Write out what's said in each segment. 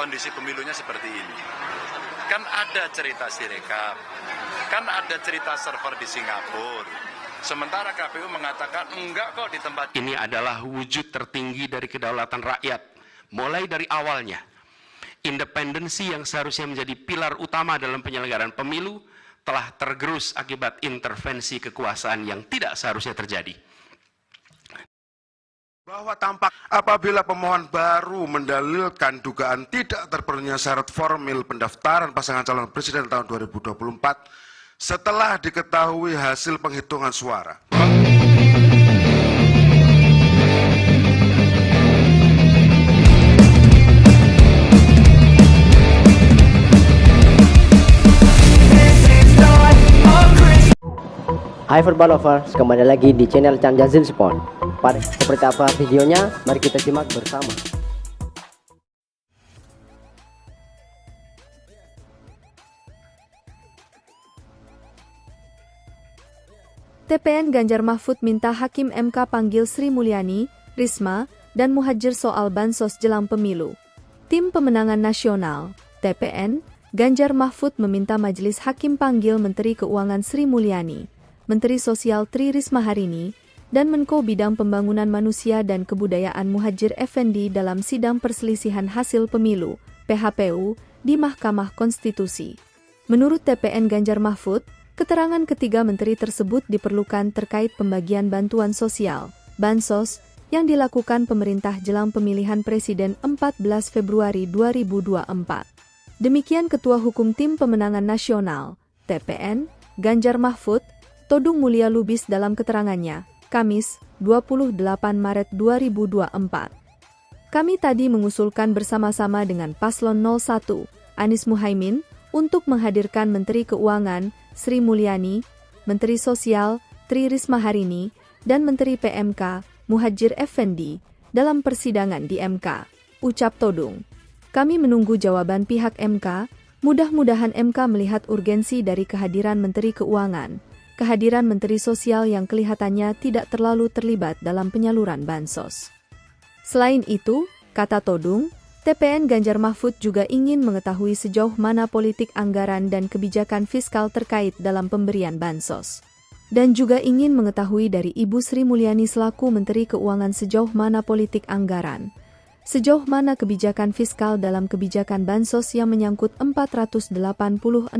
kondisi pemilunya seperti ini. Kan ada cerita Sirekap, kan ada cerita server di Singapura. Sementara KPU mengatakan enggak kok di tempat ini adalah wujud tertinggi dari kedaulatan rakyat. Mulai dari awalnya, independensi yang seharusnya menjadi pilar utama dalam penyelenggaraan pemilu telah tergerus akibat intervensi kekuasaan yang tidak seharusnya terjadi. Bahwa tampak apabila pemohon baru mendalilkan dugaan tidak terpenuhinya syarat formil pendaftaran pasangan calon presiden tahun 2024 setelah diketahui hasil penghitungan suara. Hai football lovers, kembali lagi di channel Chan Jazil Sport. Seperti apa videonya? Mari kita simak bersama. TPN Ganjar Mahfud minta Hakim MK panggil Sri Mulyani, Risma, dan Muhadjir soal bansos jelang pemilu. Tim Pemenangan Nasional, TPN, Ganjar Mahfud meminta Majelis Hakim panggil Menteri Keuangan Sri Mulyani, Menteri Sosial Tri Risma Harini, dan Menko Bidang Pembangunan Manusia dan Kebudayaan Muhadjir Effendi dalam sidang perselisihan hasil pemilu, PHPU, di Mahkamah Konstitusi. Menurut TPN Ganjar Mahfud, keterangan ketiga menteri tersebut diperlukan terkait pembagian bantuan sosial, bansos, yang dilakukan pemerintah jelang pemilihan presiden 14 Februari 2024. Demikian Ketua Hukum Tim Pemenangan Nasional, TPN, Ganjar Mahfud, Todung Mulya Lubis dalam keterangannya, Kamis, 28 Maret 2024. Kami tadi mengusulkan bersama-sama dengan Paslon 01, Anies Muhaimin, untuk menghadirkan Menteri Keuangan, Sri Mulyani, Menteri Sosial, Tri Risma Harini, dan Menteri PMK, Muhadjir Effendi, dalam persidangan di MK, ucap Todung. Kami menunggu jawaban pihak MK, mudah-mudahan MK melihat urgensi dari kehadiran Menteri Keuangan, kehadiran Menteri Sosial yang kelihatannya tidak terlalu terlibat dalam penyaluran bansos. Selain itu, kata Todung, TPN Ganjar Mahfud juga ingin mengetahui sejauh mana politik anggaran dan kebijakan fiskal terkait dalam pemberian bansos. Dan juga ingin mengetahui dari Ibu Sri Mulyani selaku Menteri Keuangan sejauh mana politik anggaran, sejauh mana kebijakan fiskal dalam kebijakan bansos yang menyangkut 486,5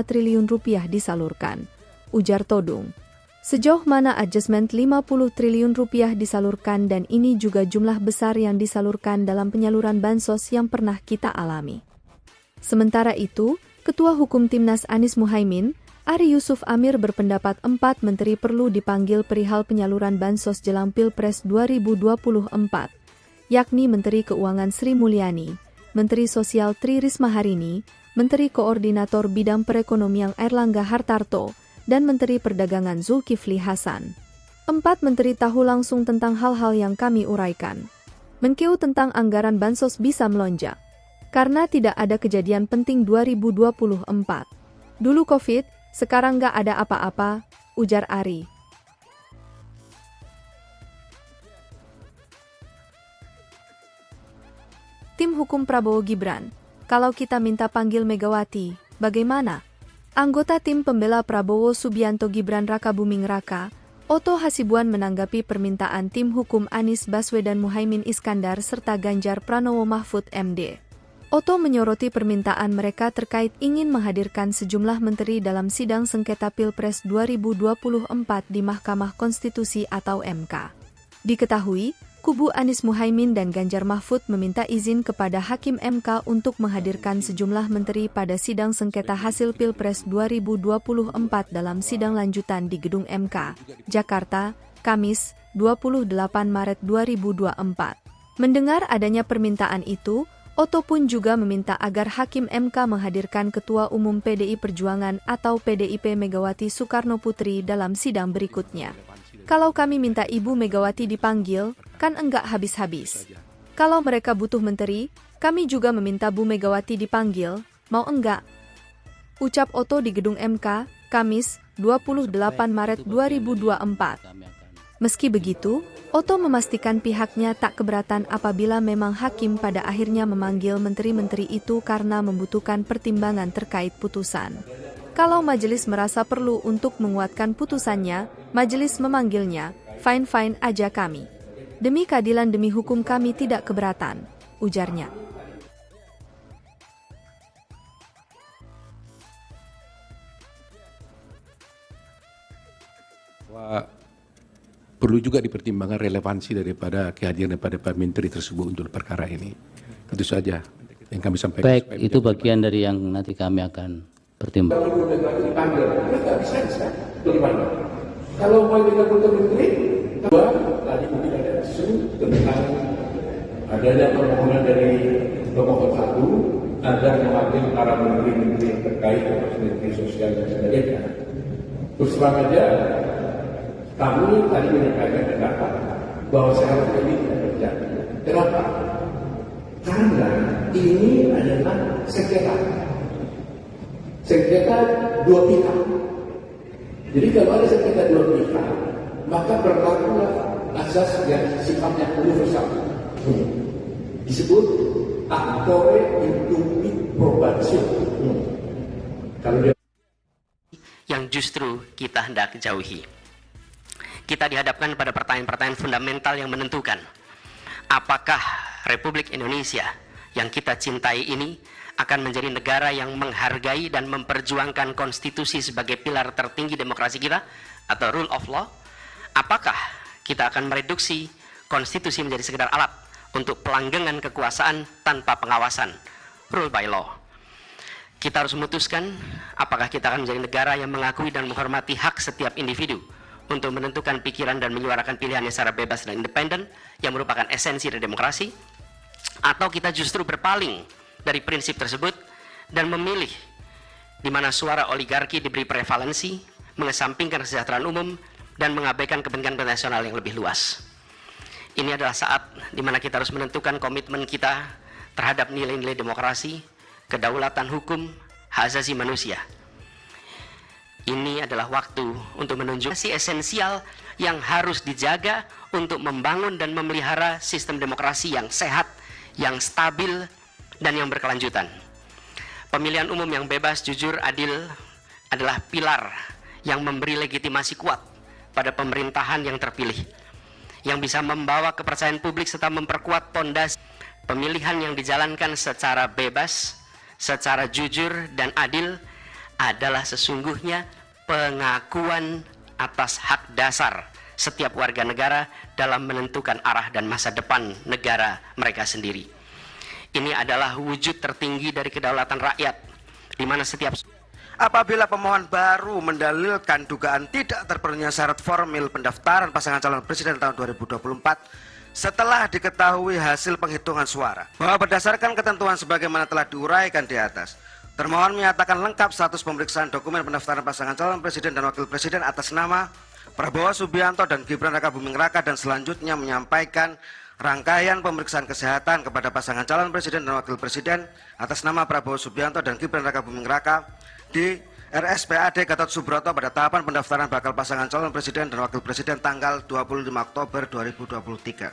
triliun rupiah disalurkan, ujar Todung. Sejauh mana adjustment 50 triliun rupiah disalurkan dan ini juga jumlah besar yang disalurkan dalam penyaluran bansos yang pernah kita alami. Sementara itu, Ketua Hukum Timnas Anies Muhaimin, Ari Yusuf Amir berpendapat 4 menteri perlu dipanggil perihal penyaluran bansos jelang Pilpres 2024, yakni Menteri Keuangan Sri Mulyani, Menteri Sosial Tri Risma Harini, Menteri Koordinator Bidang Perekonomian Airlangga Hartarto, dan Menteri Perdagangan Zulkifli Hasan. 4 menteri tahu langsung tentang hal-hal yang kami uraikan. Menkeu tentang anggaran bansos bisa melonjak. Karena tidak ada kejadian penting 2024. Dulu COVID, sekarang nggak ada apa-apa, ujar Ari. Tim Hukum Prabowo Gibran, kalau kita minta panggil Megawati, bagaimana? Anggota tim pembela Prabowo Subianto Gibran Raka Buming Raka, Oto Hasibuan menanggapi permintaan tim hukum Anies Baswedan Muhaimin Iskandar serta Ganjar Pranowo Mahfud MD. Oto menyoroti permintaan mereka terkait ingin menghadirkan sejumlah menteri dalam sidang sengketa Pilpres 2024 di Mahkamah Konstitusi atau MK. Diketahui, kubu Anies Muhaimin dan Ganjar Mahfud meminta izin kepada Hakim MK untuk menghadirkan sejumlah menteri pada sidang sengketa hasil Pilpres 2024 dalam sidang lanjutan di Gedung MK, Jakarta, Kamis, 28 Maret 2024. Mendengar adanya permintaan itu, Oto pun juga meminta agar Hakim MK menghadirkan Ketua Umum PDI Perjuangan atau PDIP Megawati Soekarno Putri dalam sidang berikutnya. Kalau kami minta Ibu Megawati dipanggil, kan enggak habis-habis. Kalau mereka butuh menteri, kami juga meminta Bu Megawati dipanggil, mau enggak? Ucap Oto di Gedung MK, Kamis, 28 Maret 2024. Meski begitu, Otto memastikan pihaknya tak keberatan apabila memang hakim pada akhirnya memanggil menteri-menteri itu karena membutuhkan pertimbangan terkait putusan. Kalau majelis merasa perlu untuk menguatkan putusannya, majelis memanggilnya, fine-fine aja kami. Demi keadilan demi hukum kami tidak keberatan, ujarnya. Perlu juga dipertimbangkan relevansi daripada kehadiran daripada Pak Menteri tersebut untuk perkara ini. Itu saja yang kami sampaikan. Baik, itu bagian dari yang nanti kami akan pertimbangkan. Kalau mau kita putar menteri, tadi mungkin ada isu tentang adanya permohonan dari pemohon satu agar memanggil para menteri-menteri yang terkait dengan menteri sosial dan sebagainya. Terus terang aja, kami tadi menyampaikan pendapat bahwa seharusnya ini tidak terjadi. Kenapa? Karena ini adalah sengketa. Sengketa dua pihak. Jadi kalau ada sengketa dua pihak, maka berlakulah asas yang sifatnya universal. Disebut actore inducti probatio. Kalau dia yang justru kita hendak jauhi. Kita dihadapkan pada pertanyaan-pertanyaan fundamental yang menentukan apakah Republik Indonesia yang kita cintai ini akan menjadi negara yang menghargai dan memperjuangkan konstitusi sebagai pilar tertinggi demokrasi kita atau rule of law. Apakah kita akan mereduksi konstitusi menjadi sekedar alat untuk pelanggengan kekuasaan tanpa pengawasan, rule by law. Kita harus memutuskan apakah kita akan menjadi negara yang mengakui dan menghormati hak setiap individu untuk menentukan pikiran dan menyuarakan pilihannya secara bebas dan independen yang merupakan esensi dari demokrasi, atau kita justru berpaling dari prinsip tersebut dan memilih di mana suara oligarki diberi prevalensi, mengesampingkan kesejahteraan umum dan mengabaikan kepentingan nasional yang lebih luas. Ini adalah saat di mana kita harus menentukan komitmen kita terhadap nilai-nilai demokrasi, kedaulatan hukum, hak asasi manusia. Ini adalah waktu untuk menunjukkan esensial yang harus dijaga untuk membangun dan memelihara sistem demokrasi yang sehat, yang stabil, dan yang berkelanjutan. Pemilihan umum yang bebas, jujur, adil adalah pilar yang memberi legitimasi kuat pada pemerintahan yang terpilih, yang bisa membawa kepercayaan publik serta memperkuat pondasi. Pemilihan yang dijalankan secara bebas, secara jujur dan adil adalah sesungguhnya pengakuan atas hak dasar setiap warga negara dalam menentukan arah dan masa depan negara mereka sendiri. Ini adalah wujud tertinggi dari kedaulatan rakyat, di mana setiap Apabila pemohon baru mendalilkan dugaan tidak terpenuhinya syarat formil pendaftaran pasangan calon presiden tahun 2024 setelah diketahui hasil penghitungan suara, bahwa berdasarkan ketentuan sebagaimana telah diuraikan di atas, termohon menyatakan lengkap status pemeriksaan dokumen pendaftaran pasangan calon presiden dan wakil presiden atas nama Prabowo Subianto dan Gibran Raka Buming Raka, dan selanjutnya menyampaikan rangkaian pemeriksaan kesehatan kepada pasangan calon presiden dan wakil presiden atas nama Prabowo Subianto dan Gibran Raka Buming Raka di RSPAD Gatot Subroto pada tahapan pendaftaran bakal pasangan calon presiden dan wakil presiden tanggal 25 Oktober 2023.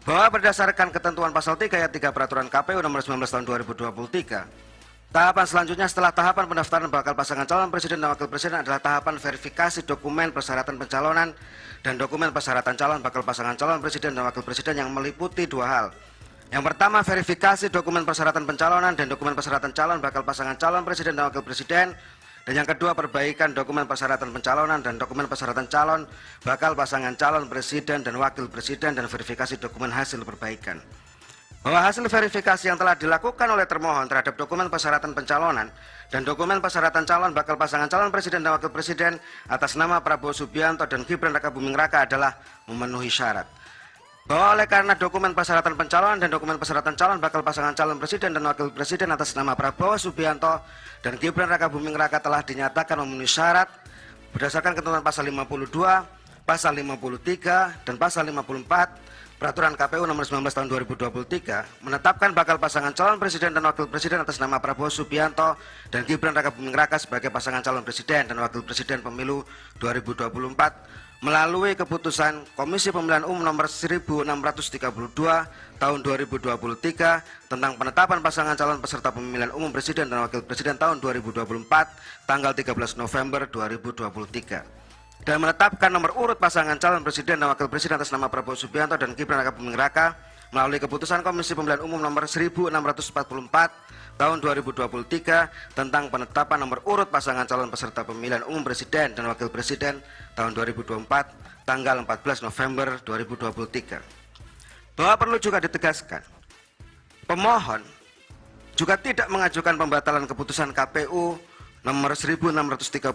Bahwa berdasarkan ketentuan pasal 3 ayat 3 peraturan KPU nomor 19 tahun 2023, tahapan selanjutnya setelah tahapan pendaftaran bakal pasangan calon presiden dan wakil presiden adalah tahapan verifikasi dokumen persyaratan pencalonan dan dokumen persyaratan calon bakal pasangan calon presiden dan wakil presiden yang meliputi dua hal. Yang pertama, verifikasi dokumen persyaratan pencalonan dan dokumen persyaratan calon bakal pasangan calon presiden dan wakil presiden. Dan yang kedua, perbaikan dokumen persyaratan pencalonan dan dokumen persyaratan calon bakal pasangan calon presiden dan wakil presiden dan verifikasi dokumen hasil perbaikan. Bahwa hasil verifikasi yang telah dilakukan oleh termohon terhadap dokumen persyaratan pencalonan dan dokumen persyaratan calon bakal pasangan calon presiden dan wakil presiden atas nama Prabowo Subianto dan Gibran Raka Buming Raka adalah memenuhi syarat. Bahwa oleh karena dokumen persyaratan pencalonan dan dokumen persyaratan calon bakal pasangan calon presiden dan wakil presiden atas nama Prabowo Subianto dan Gibran Raka Buming Raka telah dinyatakan memenuhi syarat berdasarkan ketentuan pasal 52, pasal 53, dan pasal 54 Peraturan KPU nomor 19 tahun 2023 menetapkan bakal pasangan calon presiden dan wakil presiden atas nama Prabowo Subianto dan Gibran Raka Buming Raka sebagai pasangan calon presiden dan wakil presiden pemilu 2024 melalui keputusan Komisi Pemilihan Umum nomor 1632 tahun 2023 tentang penetapan pasangan calon peserta pemilihan umum presiden dan wakil presiden tahun 2024 tanggal 13 November 2023 dan menetapkan nomor urut pasangan calon presiden dan wakil presiden atas nama Prabowo Subianto dan Gibran Raka Buming Raka melalui keputusan Komisi Pemilihan Umum nomor 1644 tahun 2023 tentang penetapan nomor urut pasangan calon peserta pemilihan umum presiden dan wakil presiden tahun 2024 tanggal 14 November 2023. Bahwa perlu juga ditegaskan, pemohon juga tidak mengajukan pembatalan keputusan KPU nomor 1632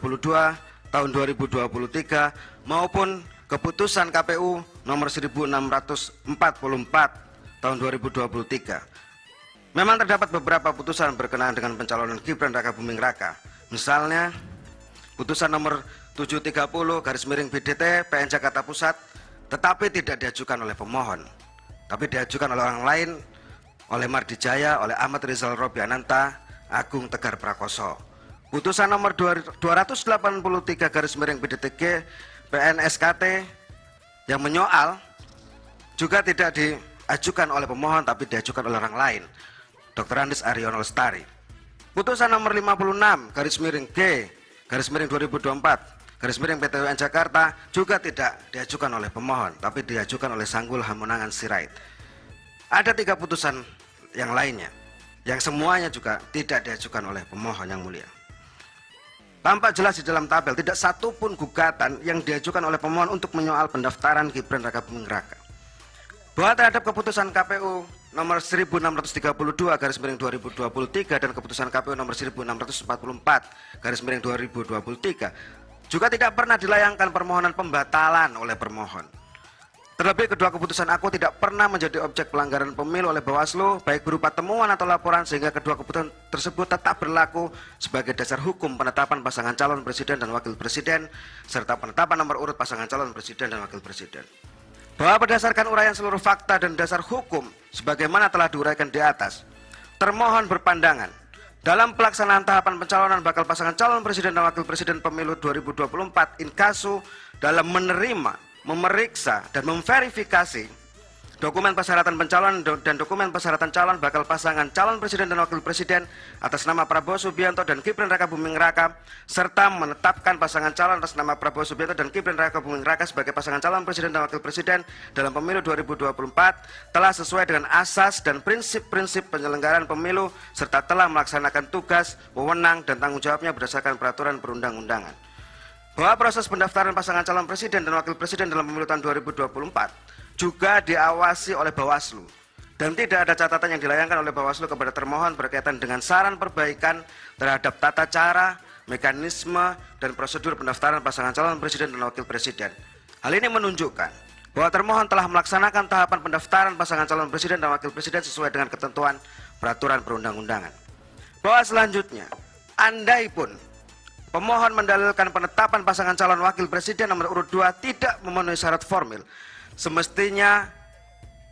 tahun 2023 maupun keputusan KPU nomor 1644 tahun 2023. Memang terdapat beberapa putusan berkenaan dengan pencalonan Gibran Raka Buming Raka. Misalnya, putusan nomor 730/BDT PN Jakarta Pusat, tetapi tidak diajukan oleh pemohon, tapi diajukan oleh orang lain, oleh Mardi Jaya, oleh Ahmad Rizal Robiananta, Agung Tegar Prakoso. Putusan nomor 283/BDTG PN SKT yang menyoal juga tidak diajukan oleh pemohon, tapi diajukan oleh orang lain, Dr. Andis Aryono Lestari. Putusan nomor 56-G/2024/PTWN Jakarta juga tidak diajukan oleh pemohon, tapi diajukan oleh Sanggul Hamonangan Sirait. Ada 3 putusan yang lainnya, yang semuanya juga tidak diajukan oleh pemohon yang mulia. Tampak jelas di dalam tabel, tidak satu pun gugatan yang diajukan oleh pemohon untuk menyoal pendaftaran Gibran Raka Buming Raka. Bahwa terhadap keputusan KPU nomor 1632/2023 dan keputusan KPU nomor 1644/2023 juga tidak pernah dilayangkan permohonan pembatalan oleh permohon. Terlebih kedua keputusan aku tidak pernah menjadi objek pelanggaran pemilu oleh Bawaslu, baik berupa temuan atau laporan, sehingga kedua keputusan tersebut tetap berlaku sebagai dasar hukum penetapan pasangan calon presiden dan wakil presiden serta penetapan nomor urut pasangan calon presiden dan wakil presiden. Bahwa berdasarkan uraian seluruh fakta dan dasar hukum sebagaimana telah diuraikan di atas, termohon berpandangan dalam pelaksanaan tahapan pencalonan bakal pasangan calon presiden dan wakil presiden pemilu 2024 inkasu dalam menerima, memeriksa dan memverifikasi dokumen persyaratan pencalonan dan dokumen persyaratan calon bakal pasangan calon presiden dan wakil presiden atas nama Prabowo Subianto dan Gibran Raka Buming Raka, serta menetapkan pasangan calon atas nama Prabowo Subianto dan Gibran Raka Buming Raka sebagai pasangan calon presiden dan wakil presiden dalam pemilu 2024 telah sesuai dengan asas dan prinsip-prinsip penyelenggaraan pemilu serta telah melaksanakan tugas, wewenang dan tanggung jawabnya berdasarkan peraturan perundang-undangan. Bahwa proses pendaftaran pasangan calon presiden dan wakil presiden dalam pemilu tahun 2024 juga diawasi oleh Bawaslu dan tidak ada catatan yang dilayangkan oleh Bawaslu kepada termohon berkaitan dengan saran perbaikan terhadap tata cara, mekanisme, dan prosedur pendaftaran pasangan calon presiden dan wakil presiden. Hal ini menunjukkan bahwa termohon telah melaksanakan tahapan pendaftaran pasangan calon presiden dan wakil presiden sesuai dengan ketentuan peraturan perundang-undangan. Bahwa selanjutnya, andaipun pemohon mendalilkan penetapan pasangan calon wakil presiden nomor urut 2 tidak memenuhi syarat formil, semestinya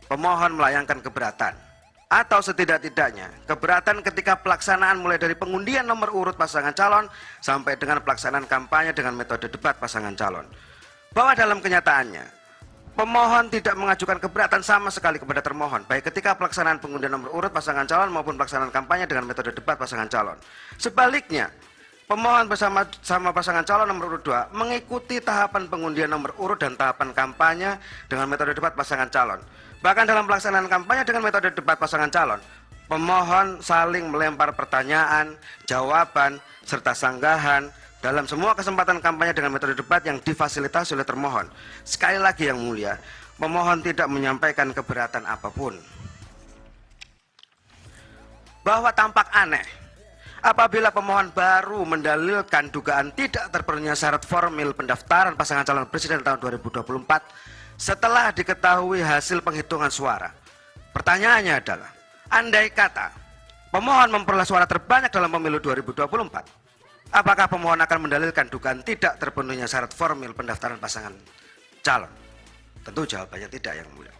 pemohon melayangkan keberatan atau setidak-tidaknya keberatan ketika pelaksanaan mulai dari pengundian nomor urut pasangan calon sampai dengan pelaksanaan kampanye dengan metode debat pasangan calon. Bahwa dalam kenyataannya pemohon tidak mengajukan keberatan sama sekali kepada termohon, baik ketika pelaksanaan pengundian nomor urut pasangan calon maupun pelaksanaan kampanye dengan metode debat pasangan calon. Sebaliknya, pemohon bersama pasangan calon nomor urut 2 mengikuti tahapan pengundian nomor urut dan tahapan kampanye dengan metode debat pasangan calon. Bahkan dalam pelaksanaan kampanye dengan metode debat pasangan calon, pemohon saling melempar pertanyaan, jawaban, serta sanggahan dalam semua kesempatan kampanye dengan metode debat yang difasilitasi oleh termohon. Sekali lagi yang mulia, pemohon tidak menyampaikan keberatan apapun. Bahwa tampak aneh apabila pemohon baru mendalilkan dugaan tidak terpenuhinya syarat formil pendaftaran pasangan calon presiden tahun 2024 setelah diketahui hasil penghitungan suara. Pertanyaannya adalah, andai kata pemohon memperoleh suara terbanyak dalam pemilu 2024, apakah pemohon akan mendalilkan dugaan tidak terpenuhinya syarat formil pendaftaran pasangan calon? Tentu jawabannya tidak, yang mulia.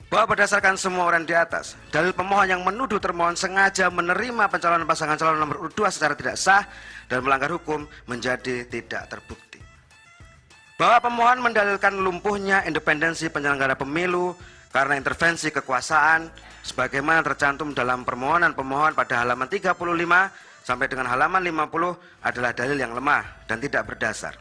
Bahwa berdasarkan semua uraian di atas, dalil pemohon yang menuduh termohon sengaja menerima pencalonan pasangan calon nomor urut 2 secara tidak sah dan melanggar hukum menjadi tidak terbukti. bahwa pemohon mendalilkan lumpuhnya independensi penyelenggara pemilu karena intervensi kekuasaan sebagaimana tercantum dalam permohonan pemohon pada halaman 35 sampai dengan halaman 50 adalah dalil yang lemah dan tidak berdasar.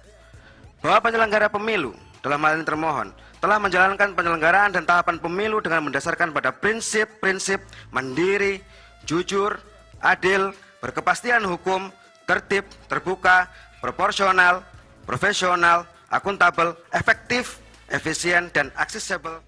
Bahwa penyelenggara pemilu dalam hal ini termohon telah menjalankan penyelenggaraan dan tahapan pemilu dengan mendasarkan pada prinsip-prinsip mandiri, jujur, adil, berkepastian hukum, tertib, terbuka, proporsional, profesional, akuntabel, efektif, efisien, dan aksesibel.